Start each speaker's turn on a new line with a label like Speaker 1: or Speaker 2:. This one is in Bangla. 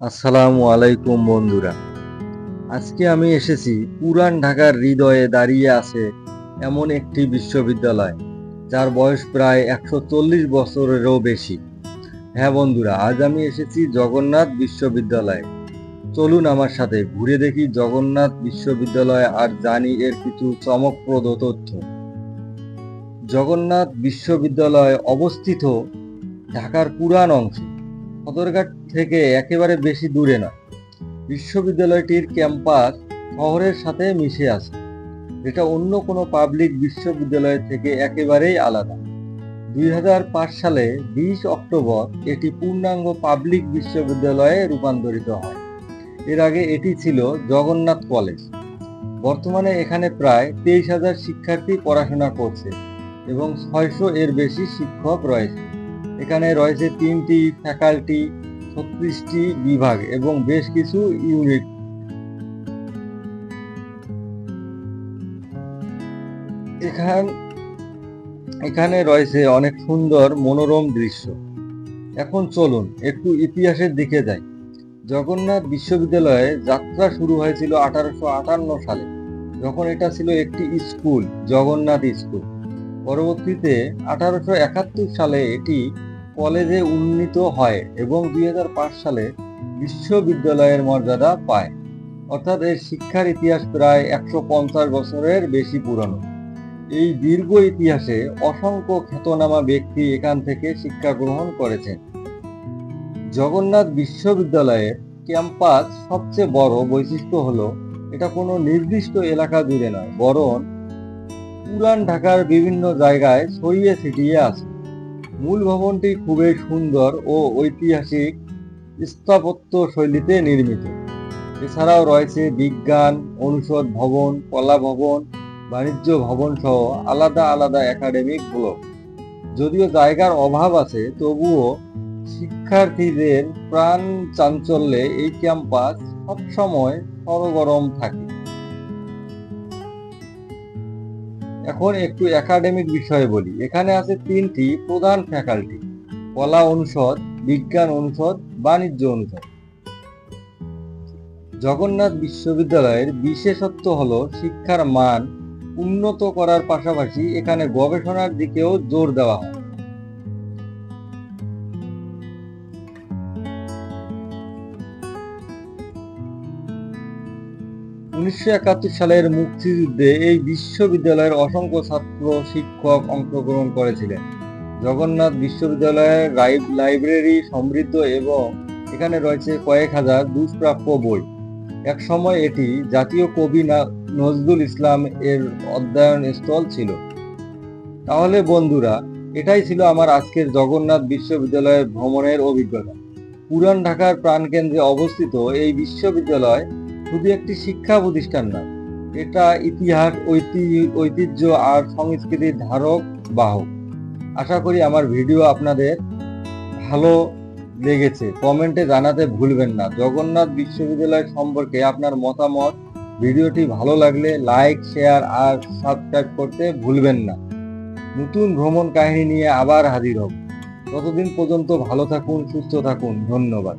Speaker 1: আসসালামু আলাইকুম বন্ধুরা। আজকে আমি এসেছি পুরান ঢাকার হৃদয়ে দাঁড়িয়ে আছে এমন একটি বিশ্ববিদ্যালয় যার বয়স প্রায় ১৪০ বছরেরও বেশি। হ্যাঁ বন্ধুরা, আজ আমি এসেছি জগন্নাথ বিশ্ববিদ্যালয়ে। চলুন আমার সাথে ঘুরে দেখি জগন্নাথ বিশ্ববিদ্যালয় আর জানি এর কিছু চমকপ্রদ তথ্য। জগন্নাথ বিশ্ববিদ্যালয় অবস্থিত ঢাকার পুরান অংশে, সদরঘাট থেকে একেবারে বেশি দূরে নয়। বিশ্ববিদ্যালয়টির ক্যাম্পাস শহরের সাথে মিশে আছে, যেটা অন্য কোনো পাবলিক বিশ্ববিদ্যালয় থেকে একেবারেই আলাদা। ২০০৫ সালে ২০ অক্টোবর এটি পূর্ণাঙ্গ পাবলিক বিশ্ববিদ্যালয়ে রূপান্তরিত হয়। এর আগে এটি ছিল জগন্নাথ কলেজ। বর্তমানে এখানে প্রায় ২৩,০০০ শিক্ষার্থী পড়াশোনা করছে এবং ৬০০ এর বেশি শিক্ষক রয়েছে। এখানে রয়েছে ৩টি ফ্যাকাল্টি, ৩৬টি বিভাগ এবং বেশ কিছু ইউনিট। এখানে রয়েছে অনেক সুন্দর মনোরম দৃশ্য। এখন চলুন একটু ইতিহাসের দিকে যাই। জগন্নাথ বিশ্ববিদ্যালয়ে যাত্রা শুরু হয়েছিল ১৮৫৮ সালে, যখন এটা ছিল একটি স্কুল, জগন্নাথ স্কুল। পরবর্তীতে ১৮৭১ সালে এটি কলেজে উন্নীত হয় এবং ২০০৫ সালে বিশ্ববিদ্যালয়ের মর্যাদা পায়। অর্থাৎ এর শিক্ষার ইতিহাস প্রায় ১৫০ বছরের বেশি পুরনো। এই দীর্ঘ ইতিহাসে অসংখ্য খ্যাতনামা ব্যক্তি এখান থেকে শিক্ষা গ্রহণ করেছেন। জগন্নাথ বিশ্ববিদ্যালয়ের ক্যাম্পাস সবচেয়ে বড় বৈশিষ্ট্য হলো এটা কোনো নির্দিষ্ট এলাকা জুড়ে নয়, বরং পুরান ঢাকার বিভিন্ন জায়গায় ছড়িয়ে ছিটিয়ে আছে। মূল ভবনটি খুবই সুন্দর ও ঐতিহাসিক স্থাপত্য শৈলীতে নির্মিত। এছাড়াও রয়েছে বিজ্ঞান অনুষদ ভবন, কলা ভবন, বাণিজ্য ভবন সহ আলাদা আলাদা একাডেমিক ব্লক। যদিও জায়গার অভাব আছে, তবুও শিক্ষার্থীদের প্রাণ চাঞ্চল্যে এই ক্যাম্পাস সবসময় সরগরম থাকে। এখন একটু একাডেমিক বিষয়ে বলি। এখানে আছে ৩টি প্রধান ফ্যাকাল্টি: কলা অনুষদ, বিজ্ঞান অনুষদ, বাণিজ্য অনুষদ। জগন্নাথ বিশ্ববিদ্যালয়ের বিশেষত্ব হলো শিক্ষার মান উন্নত করার পাশাপাশি এখানে গবেষণার দিকেও জোর দেওয়া হয়। ১৯৭১ সালের মুক্তিযুদ্ধে এই বিশ্ববিদ্যালয়ের অসংখ্য ছাত্র শিক্ষক অংশগ্রহণ করেছিলেন। জগন্নাথ বিশ্ববিদ্যালয়ের লাইব্রেরি সমৃদ্ধ এবং এখানে রয়েছে কয়েক হাজার দুষ্প্রাপ্য বই। এক সময় এটি জাতীয় কবি নজরুল ইসলাম এর অধ্যয়ন স্থল ছিল। তাহলে বন্ধুরা, এটাই ছিল আমার আজকের জগন্নাথ বিশ্ববিদ্যালয়ের ভ্রমণের অভিজ্ঞতা। পুরান ঢাকার প্রাণকেন্দ্রে অবস্থিত এই বিশ্ববিদ্যালয় শুধু একটি শিক্ষা প্রতিষ্ঠান নয়, এটা ইতিহাস, ঐতিহ্য আর সংস্কৃতির ধারক বাহক। আশা করি আমার ভিডিও আপনাদের ভালো লেগেছে। কমেন্টে জানাতে ভুলবেন না জগন্নাথ বিশ্ববিদ্যালয় সম্পর্কে আপনার মতামত। ভিডিওটি ভালো লাগলে লাইক, শেয়ার আর সাবস্ক্রাইব করতে ভুলবেন না। নতুন ভ্রমণ কাহিনী নিয়ে আবার হাজির হব। ততদিন পর্যন্ত ভালো থাকুন, সুস্থ থাকুন। ধন্যবাদ।